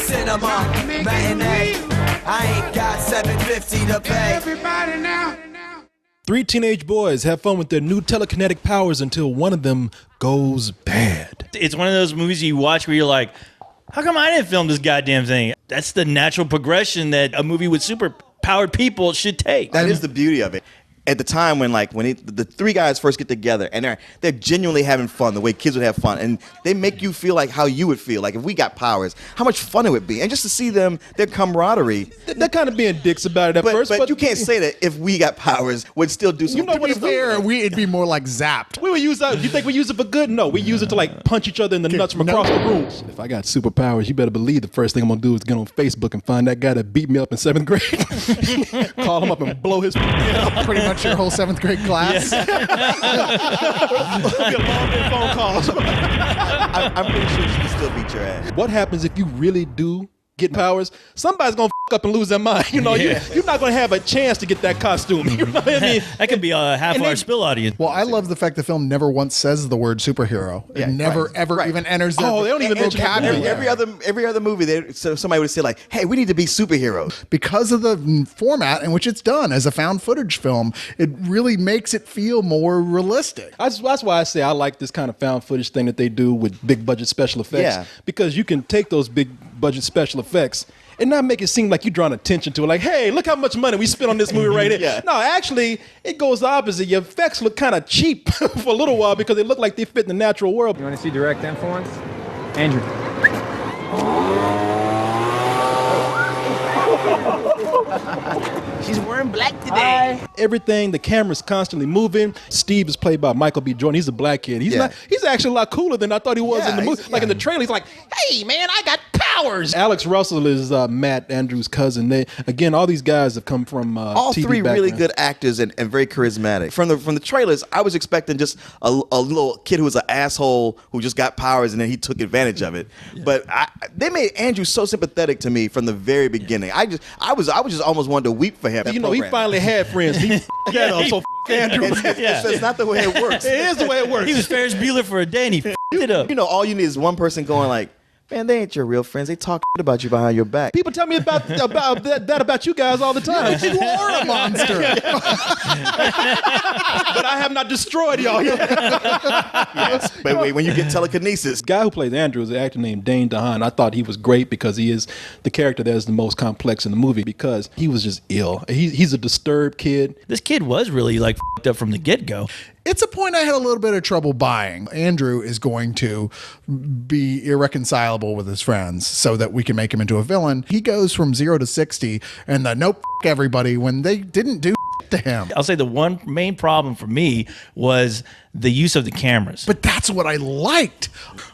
cinema matinee. I ain't got $7.50 to pay. Everybody now. Three teenage boys have fun with their new telekinetic powers until one of them goes bad. It's one of those movies you watch where you're like, how come I didn't film this goddamn thing? That's the natural progression that a movie with super powered people should take. That is the beauty of it. At the time when the three guys first get together and they're genuinely having fun the way kids would have fun, and they make you feel like how you would feel like if we got powers, how much fun it would be, and just to see them, their camaraderie. They're kind of being dicks about it at first, but you can't say that if we got powers, we'd still do something. To be fair, it'd be more like zapped. We would use that. You think we use it for good? No, we use it to like punch each other in the nuts from across the room. If I got superpowers, you better believe the first thing I'm gonna do is get on Facebook and find that guy that beat me up in 7th grade. Call him up and blow his pretty much your whole 7th grade class. It'll be a long day phone calls. I'm pretty sure she can still beat your ass. What happens if you really do get powers? Somebody's gonna up and lose their mind. You know, you're not gonna have a chance to get that costume. You know what I mean? That could be a half our spill audience. Well, I love the fact the film never once says the word superhero. It never ever even enters their they don't even mention vocabulary. Every other movie, somebody would say like, "Hey, we need to be superheroes." Because of the format in which it's done as a found footage film, it really makes it feel more realistic. That's why I say I like this kind of found footage thing that they do with big budget special effects. Because you can take those big budget special effects and not make it seem like you're drawing attention to it. Like, hey, look how much money we spent on this movie right here. No, actually, it goes the opposite. Your effects look kind of cheap for a little while because they look like they fit in the natural world. You want to see direct influence? Andrew. She's wearing black today. Everything, the camera's constantly moving. Steve is played by Michael B. Jordan. He's a black kid. He's actually a lot cooler than I thought he was in the movie. Like in the trailer, he's like, hey, man, I got powers. Alex Russell is Matt Andrews' cousin. All these guys have come from all TV three backgrounds. really good actors and very charismatic. From the trailers, I was expecting just a little kid who was an asshole who just got powers and then he took advantage of it. But they made Andrew so sympathetic to me from the very beginning. I was just almost wanted to weep for him. You know, he finally had friends. He so Andrew. It's not the way it works. It is the way it works. He was Ferris Bueller for a day and he f***ed it up. You know, all you need is one person going like, man, they ain't your real friends. They talk about you behind your back. People tell me about that about you guys all the time. You are a monster. But I have not destroyed y'all yet. Yes, but wait, when you get telekinesis. The guy who plays Andrew is an actor named Dane DeHaan. I thought he was great because he is the character that is the most complex in the movie because he was just ill. He's a disturbed kid. This kid was really like f***ed up from the get-go. It's a point I had a little bit of trouble buying. Andrew is going to be irreconcilable with his friends so that we can make him into a villain. He goes from 0 to 60 and nope, everybody when they didn't do to him. I'll say the one main problem for me was the use of the cameras. But that's what I liked.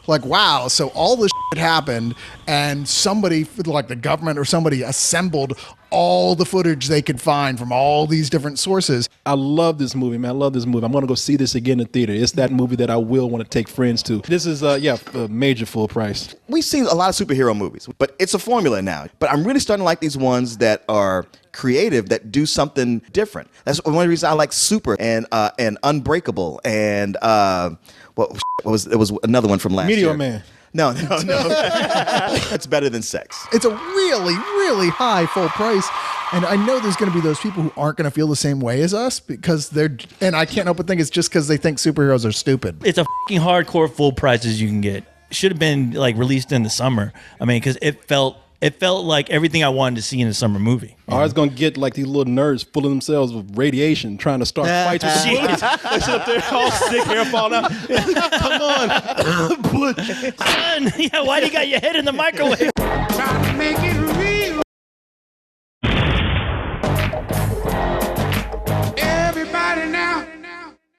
Like, wow, so all this happened and somebody, like the government or somebody, assembled all the footage they could find from all these different sources. I love this movie, man. I love this movie. I'm going to go see this again in theater. It's that movie that I will want to take friends to. This is, a major full price. We've seen a lot of superhero movies, but it's a formula now. But I'm really starting to like these ones that are creative, that do something different. That's one of the reasons I like Super and Unbreakable and what was another one from last year. Meteor Man. No. It's better than sex. It's a really, really high full price. And I know there's going to be those people who aren't going to feel the same way as us because and I can't help but think it's just because they think superheroes are stupid. It's a fucking hardcore full price as you can get. Should have been like released in the summer. I mean, because it felt like everything I wanted to see in a summer movie. I was going to get like these little nerds full of themselves with radiation trying to start fights with the bullets. They sit up there all sick, hair falling out. Come on. Son, why do you got your head in the microwave? Trying to make it